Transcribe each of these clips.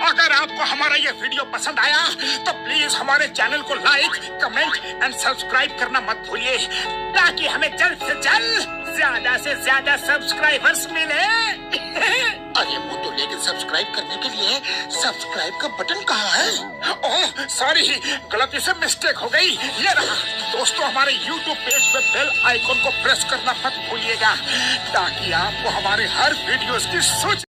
अगर आपको हमारा ये वीडियो पसंद आया तो प्लीज हमारे चैनल को लाइक, कमेंट एंड सब्सक्राइब करना मत भूलिए, ताकि हमें जल्द से ज्यादा सब्सक्राइबर्स मिले। अरे वो तो, लेकिन सब्सक्राइब करने के लिए सब्सक्राइब का बटन कहाँ है? ओह सॉरी, गलती से मिस्टेक हो गई। ये रहा। दोस्तों, हमारे YouTube पेज पे बेल आइकन को प्रेस करना मत भूलिएगा, ताकि आपको हमारे हर वीडियोस की सूचना।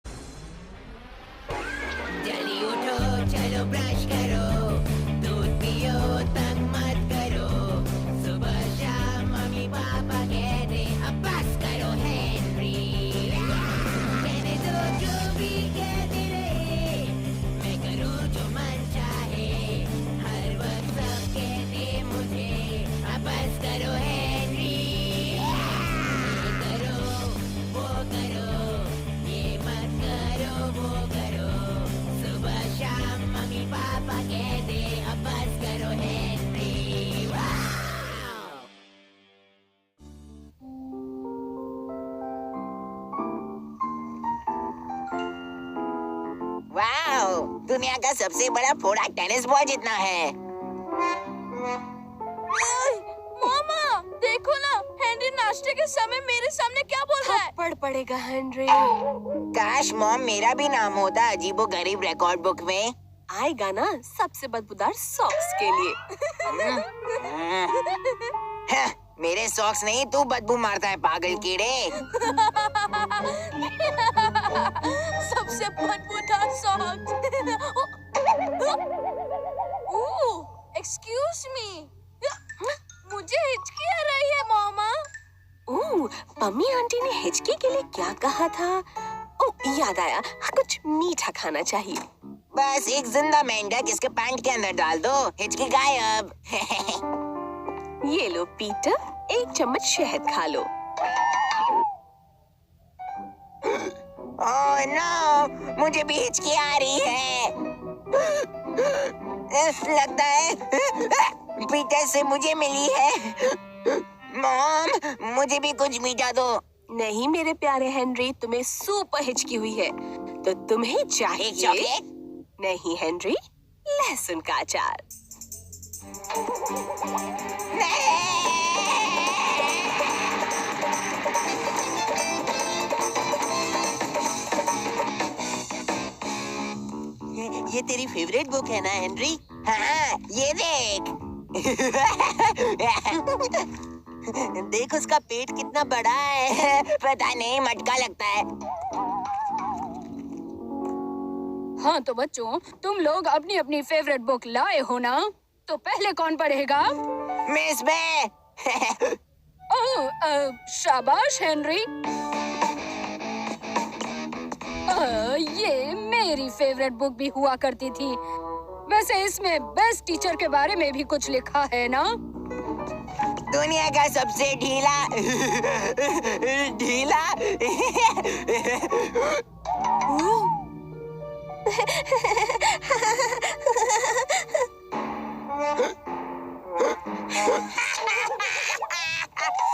वाओ, दुनिया का सबसे बड़ा फोड़ा टेनिस बॉल जितना है। मामा, देखो ना, हेनरी नाश्ते के समय मेरे सामने क्या बोल रहा है? थप्पड़ पड़ेगा हेनरी। काश मॉम मेरा भी नाम होता अजीबो गरीब रिकॉर्ड बुक में। आएगा ना सबसे बदबूदार सॉक्स के लिए। मेरे सॉक्स नहीं, तू बदबू मारता है पागल कीड़े। सबसे बदबूदार सॉक्स। एक्सक्यूज मी, मुझे हिचकी आ रही है मामा। मम्मी आंटी ने हिचकी के लिए क्या कहा था? याद आया, कुछ मीठा खाना चाहिए। बस एक जिंदा मेंढक इसके पैंट के अंदर डाल दो, हिचकी गायब। ये लो पीटर, एक चम्मच शहद खा लो। ओह नो, मुझे भी हिचकी आ रही है। लगता है पीटर से मुझे मिली है। मॉम, मुझे भी कुछ मीठा दो। नहीं मेरे प्यारे हेनरी, तुम्हें सुपर हिचकी हुई है, तो तुम्हें चाहिए चॉकलेट? नहीं हेनरी, लहसुन का अचार। ये तेरी फेवरेट बुक है ना हेनरी? हाँ, ये देख। देख उसका पेट कितना बड़ा है। पता नहीं, मटका लगता है। हाँ तो बच्चों, तुम लोग अपनी अपनी फेवरेट बुक लाए हो ना? तो पहले कौन पढ़ेगा? मिस बे। शाबाश हेनरी। ये मेरी फेवरेट बुक भी हुआ करती थी। वैसे इसमें बेस्ट टीचर के बारे में भी कुछ लिखा है ना? दुनिया का सबसे ढीला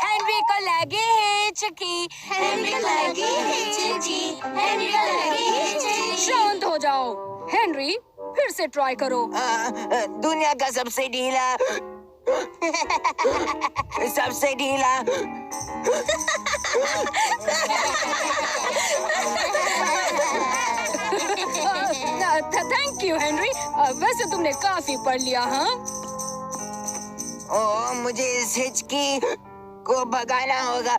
हेनरी को लगी हिचकी, हेनरी को लगी हिचकी, हेनरी को लगी हिचकी। शांत हो जाओ। हेनरी, फिर से ट्राई करो। दुनिया का सबसे ढीला सबसे ढीला। Thank you Henry. वैसे तुमने काफी पढ़ लिया। हाँ, ओह, मुझे इस हिचकी को भगाना होगा।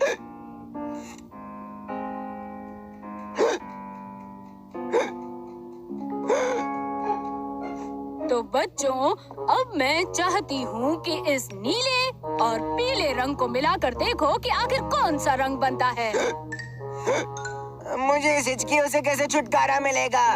तो बच्चों, अब मैं चाहती हूँ कि इस नीले और पीले रंग को मिलाकर देखो कि आखिर कौन सा रंग बनता है। मुझे इस हिचकियों से कैसे छुटकारा मिलेगा?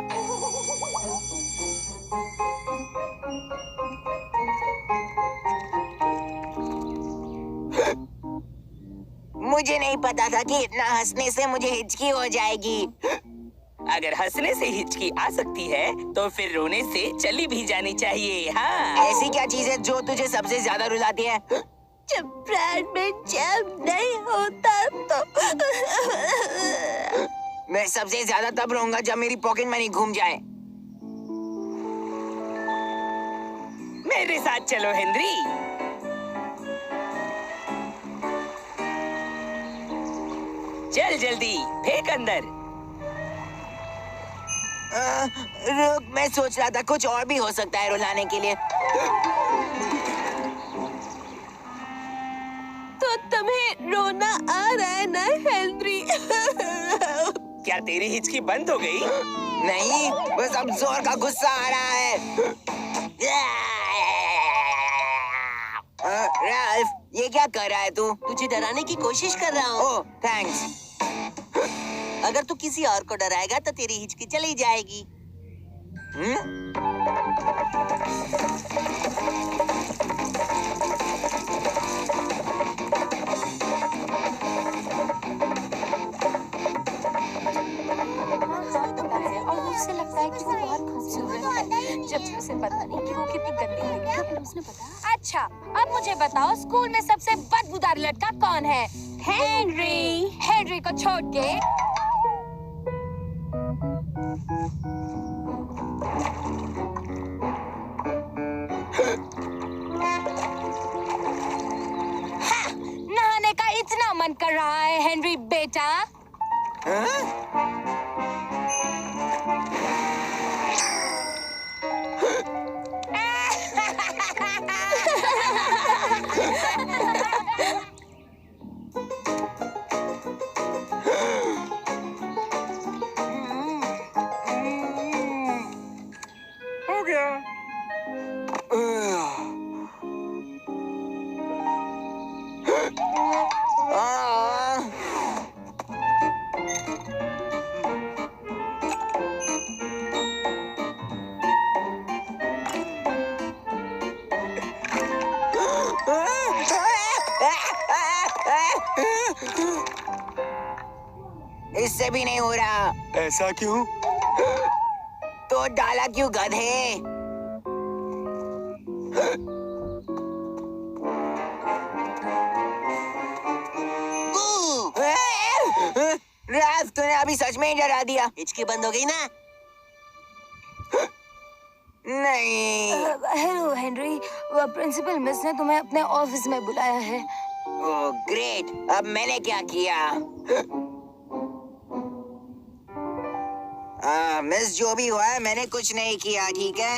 मुझे नहीं पता था कि इतना हंसने से मुझे हिचकी हो जाएगी। अगर हंसने से हिचकी आ सकती है तो फिर रोने से चली भी जानी चाहिए। हाँ, ऐसी क्या चीज है जो तुझे सबसे ज्यादा रुलाती है? जब ब्रांड में जैम नहीं होता तो मैं सबसे ज्यादा तब रोऊंगा जब मेरी पॉकेट मनी घूम जाए। मेरे साथ चलो हेनरी। चल जल्दी, फेंक अंदर। रुक, मैं सोच रहा था कुछ और भी हो सकता है रुलाने के लिए। तो तुम्हें रोना आ रहा है ना हेनरी? क्या तेरी हिचकी बंद हो गई? नहीं, बस अब जोर का गुस्सा आ रहा है। राल्फ, ये क्या कर रहा है तू? तुझे डराने की कोशिश कर रहा हूँ। ओह, थैंक्स। अगर तू किसी और को डराएगा तो तेरी हिचकी चली जाएगी। और मुझे लगता है कि वो बहुत खूबसूरत है, जब उसे पता नहीं कि वो कितनी गंदी है। फिर उसने बताया। अच्छा, अब मुझे बताओ, स्कूल में सबसे बदबूदार लड़का कौन है? हेनरी। हेनरी को छोड़ के नहाने का इतना मन कर रहा है हेनरी बेटा। हो गया। इससे भी नहीं हो रहा। ऐसा क्यों? तो डाला क्यों गधे? राल्फ, तूने अभी सच में ही डरा दिया। हिचकी बंद हो गई ना? नहीं। हेलो हेनरी, प्रिंसिपल मिस ने तुम्हें अपने ऑफिस में बुलाया है। ओह ग्रेट, अब मैंने क्या किया? मिस, जो भी हुआ है मैंने कुछ नहीं किया, ठीक है?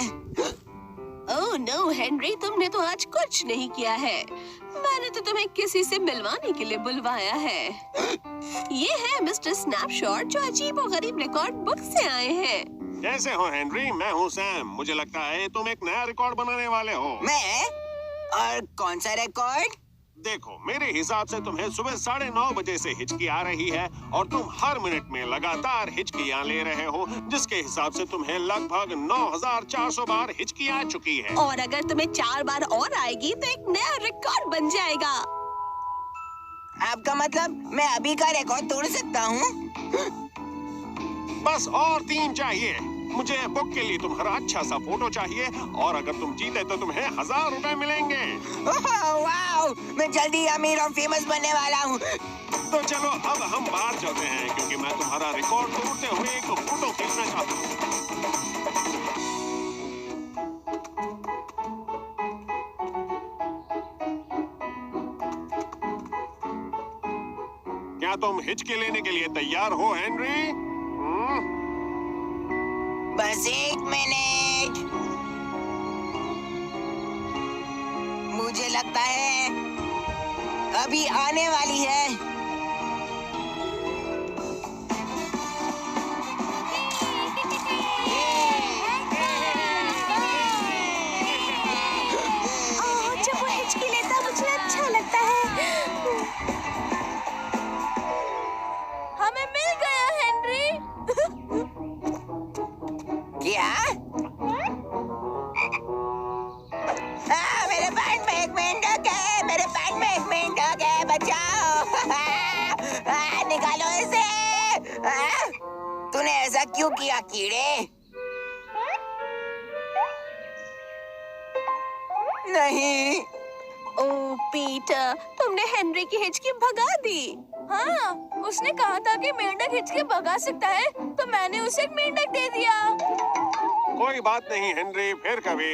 ओह नो हेनरी, तुमने तो आज कुछ नहीं किया है। मैंने तो तुम्हें किसी से मिलवाने के लिए बुलवाया है। ये है मिस्टर स्नैपशॉट, जो अजीब और गरीब रिकॉर्ड बुक से आए हैं। कैसे हो हेनरी? मैं हूँ सैम। मुझे लगता है तुम एक नया रिकॉर्ड बनाने वाले हो। मैं? और कौन सा रिकॉर्ड? देखो, मेरे हिसाब से तुम्हें सुबह 9:30 बजे से हिचकी आ रही है और तुम हर मिनट में लगातार हिचकियाँ ले रहे हो, जिसके हिसाब से तुम्हें लगभग 9400 बार हिचकी आ चुकी है। और अगर तुम्हें 4 बार और आएगी तो एक नया रिकॉर्ड बन जाएगा। आपका मतलब मैं अभी का रिकॉर्ड तोड़ सकता हूँ? बस और 3 चाहिए। मुझे बुक के लिए तुम्हारा अच्छा सा फोटो चाहिए और अगर तुम जीते तो तुम्हें 1000 रुपए मिलेंगे। वाओ, मैं जल्दी अमीर और फेमस बनने वाला हूँ। तो चलो अब हम बाहर चलते हैं, क्योंकि मैं तुम्हारा रिकॉर्ड तोड़ते हुए एक फोटो खींचना चाहता हूँ। क्या तुम हिचकी लेने के लिए तैयार हो हेनरी? बस 1 मिनट। मुझे लगता है अभी आने वाली है। जब वो हिचकी लेता मुझे अच्छा लगता है। हमें मिल गया हेनरी। क्या? मेरे पैंट में एक मेंढक है। मेरे पैंट में एक मेंढक है, बचाओ। निकालो इसे। तूने ऐसा क्यों किया कीड़े? नहीं। ओह पीटर, तुमने हेनरी की हिचकी भगा दी। हाँ, उसने कहा था कि मेंढक हिचकी भगा सकता है, तो मैंने उसे एक मेंढक दे दिया। कोई बात नहीं हेनरी, फिर कभी।